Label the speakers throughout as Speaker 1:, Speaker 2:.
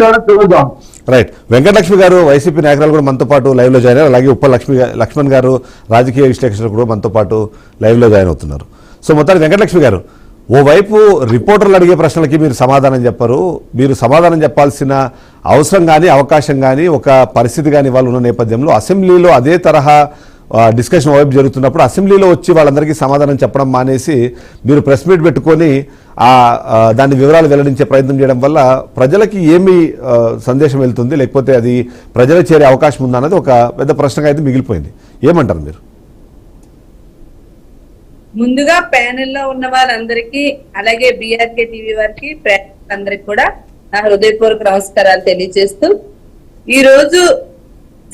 Speaker 1: చూద్దాం.
Speaker 2: రైట్. వెంకటలక్ష్మి గారు వైసీపీ నాయకురాలు కూడా మనతో పాటు లైవ్ లో జాయిన్ అయ్యారు. అలాగే ఉప్పల్ లక్ష్మణ్ గారు రాజకీయ విశ్లేషకులు కూడా మనతో పాటు లైవ్ లో జాయిన్ అవుతున్నారు. సో మొత్తానికి వెంకటలక్ష్మి గారు, ఓవైపు రిపోర్టర్లు అడిగే ప్రశ్నలకి మీరు సమాధానం చెప్పరు. మీరు సమాధానం చెప్పాల్సిన అవసరం కానీ అవకాశం కానీ ఒక పరిస్థితి కానీ వాళ్ళు ఉన్న నేపథ్యంలో అసెంబ్లీలో అదే తరహా డిస్కషన్ వైపు జరుగుతున్నప్పుడు అసెంబ్లీలో వచ్చి వాళ్ళందరికీ సమాధానం చెప్పడం మానేసి మీరు ప్రెస్ మీట్ పెట్టుకొని దాని వివరాలు వెల్లడించే ప్రయత్నం చేయడం వల్ల ప్రజలకి ఏమి సందేశం వెళ్తుంది, లేకపోతే అది ప్రజలకు చేరే అవకాశం ఉందా అన్నది ఒక పెద్ద ప్రశ్నగా అయితే మిగిలిపోయింది. ఏమంటారు మీరు?
Speaker 3: ముందుగా ప్యానెల్లో ఉన్న వాళ్ళందరికీ, అలాగే బీఆర్కే టీవీ వారికి, అందరికి కూడా నా హృదయపూర్వక నమస్కారాలు తెలియజేస్తూ, ఈ రోజు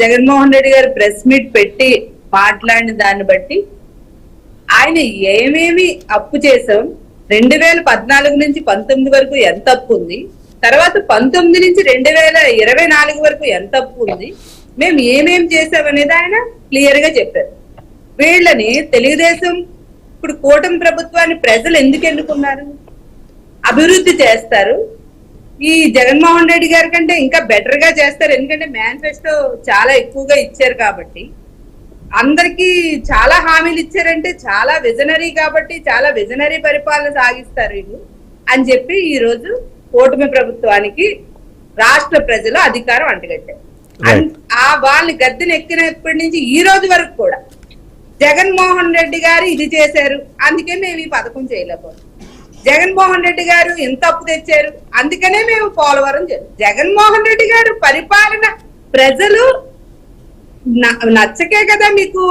Speaker 3: జగన్మోహన్ రెడ్డి గారు ప్రెస్ మీట్ పెట్టి మాట్లాడిన దాన్ని బట్టి ఆయన ఏమేమి అప్పు చేసాం, 2014 నుంచి 19 వరకు ఎంత అప్పు ఉంది, తర్వాత 19 నుంచి 2024 వరకు ఎంత అప్పు ఉంది, మేము ఏమేం చేసామనేది ఆయన క్లియర్ గా చెప్పారు. వీళ్ళని తెలుగుదేశం ఇప్పుడు కూటమి ప్రభుత్వాన్ని ప్రజలు ఎందుకు ఎన్నుకున్నారు? అభివృద్ధి చేస్తారు, ఈ జగన్మోహన్ రెడ్డి గారి కంటే ఇంకా బెటర్ గా చేస్తారు, ఎందుకంటే మేనిఫెస్టో చాలా ఎక్కువగా ఇచ్చారు కాబట్టి, అందరికి చాలా హామీలు ఇచ్చారంటే చాలా విజనరీ కాబట్టి చాలా విజనరీ పరిపాలన సాగిస్తారు వీళ్ళు అని చెప్పి ఈ రోజు కూటమి ప్రభుత్వానికి రాష్ట్ర ప్రజలు అధికారం అంటగట్టారు. వాళ్ళని గద్దెను ఎక్కినప్పటి నుంచి ఈ రోజు వరకు కూడా జగన్మోహన్ రెడ్డి గారు ఇది చేశారు, అందుకే మేము ఈ పథకం చేయలేకపోతాం. జగన్మోహన్ రెడ్డి గారు ఇంత అప్పు తెచ్చారు, అందుకనే మేము పోలవరం చేయాలి. జగన్మోహన్ రెడ్డి గారు పరిపాలన ప్రజలు నచ్చకే కదా మీకు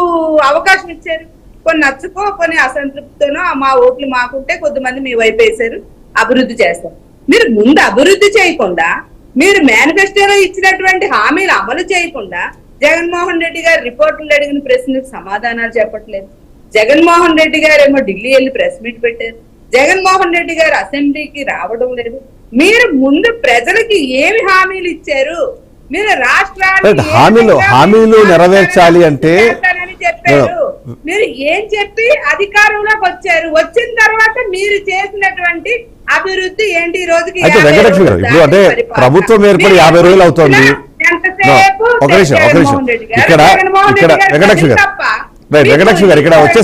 Speaker 3: అవకాశం ఇచ్చారు. కొన్ని నచ్చకో, కొన్ని అసంతృప్తితోనో మా ఓట్లు మాకుంటే కొద్దిమంది మీ వైపు వేశారు, అభివృద్ధి చేస్తారు. మీరు ముందు అభివృద్ధి చేయకుండా, మీరు మేనిఫెస్టోలో ఇచ్చినటువంటి హామీలు అమలు చేయకుండా జగన్మోహన్ రెడ్డి గారు రిపోర్టర్లు అడిగిన ప్రశ్నలకు సమాధానాలు చెప్పట్లేదు. జగన్మోహన్ రెడ్డి గారు ఏమో ఢిల్లీ వెళ్ళి ప్రెస్ మీట్ పెట్టారు. జగన్మోహన్ రెడ్డి గారు అసెంబ్లీకి రావడం లేదు. మీరు ముందు ప్రజలకి ఏమి హామీలు ఇచ్చారు, మీరు రాష్ట్రానికి
Speaker 2: హామీలు నెరవేర్చాలి అంటే
Speaker 3: చెప్పారు, మీరు ఏం చెప్పి అధికారంలోకి వచ్చారు, వచ్చిన తర్వాత మీరు చేసినటువంటి అభివృద్ధి ఏంటి? ఈ రోజుకి
Speaker 2: వెంకటలక్ష్మి గారు, ఇప్పుడు అంటే ప్రభుత్వం ఏర్పడి 50 రోజులు అవుతోంది. ఒక నిమిషం ఇక్కడ వెంకటలక్ష్మి గారు ఇక్కడ వచ్చే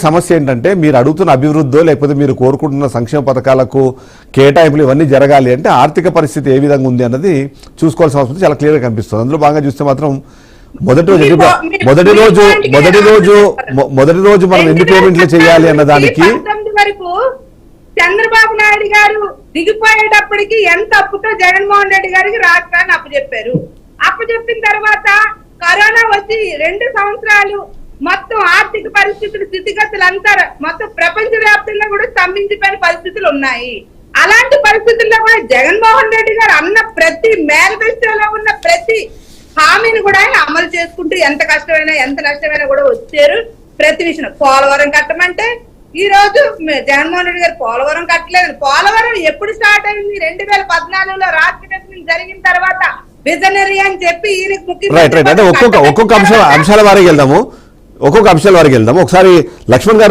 Speaker 2: సమస్య ఏంటంటే మీరు అడుగుతున్న అభివృద్ధి లేకపోతే మీరు కోరుకుంటున్న సంక్షేమ పథకాలకు కేటాయింపులు ఇవన్నీ జరగాలి అంటే ఆర్థిక పరిస్థితి ఏ విధంగా ఉంది అన్నది చూసుకోవాల్సిన అవసరం చాలా క్లియర్ గా కనిపిస్తుంది. అందులో బాగా చూస్తే మాత్రం మొదటి రోజు మనం ఎన్ని పేమెంట్లు చేయాలి అన్న దానికి
Speaker 3: చంద్రబాబు నాయుడు గారు దిగిపోయేటప్పటికి ఎంత అప్పుతో జగన్మోహన్ రెడ్డి గారికి రాష్ట్రాన్ని అప్పచెప్పారు. అప్పచెప్పిన తర్వాత కరోనా వచ్చి 2 సంవత్సరాలు మొత్తం ఆర్థిక పరిస్థితులు, స్థితిగతులు అంతా మొత్తం ప్రపంచ వ్యాప్తంగా కూడా స్తంభించిపోయిన పరిస్థితులు ఉన్నాయి. అలాంటి పరిస్థితుల్లో కూడా జగన్మోహన్ రెడ్డి గారు అన్న ప్రతి మేనిఫెస్టోలో ఉన్న ప్రతి హామీని కూడా ఆయన అమలు చేసుకుంటూ ఎంత కష్టమైనా ఎంత నష్టమైనా కూడా వచ్చారు. ప్రతి విషయం పోలవరం కట్టమంటే ఈ రోజు జగన్మోహన్ రెడ్డి గారు పోలవరం కట్టలేదు. పోలవరం ఎప్పుడు స్టార్ట్ అయింది? 2014లో రాష్ట్ర విభజన జరిగిన తర్వాత విజనరీ అని చెప్పి ఈయనకి
Speaker 2: ముఖ్యమంత్రి. ఒక్కొక్క అంశాల వారికి వెళ్దాము ఒకసారి లక్ష్మణ్ గారు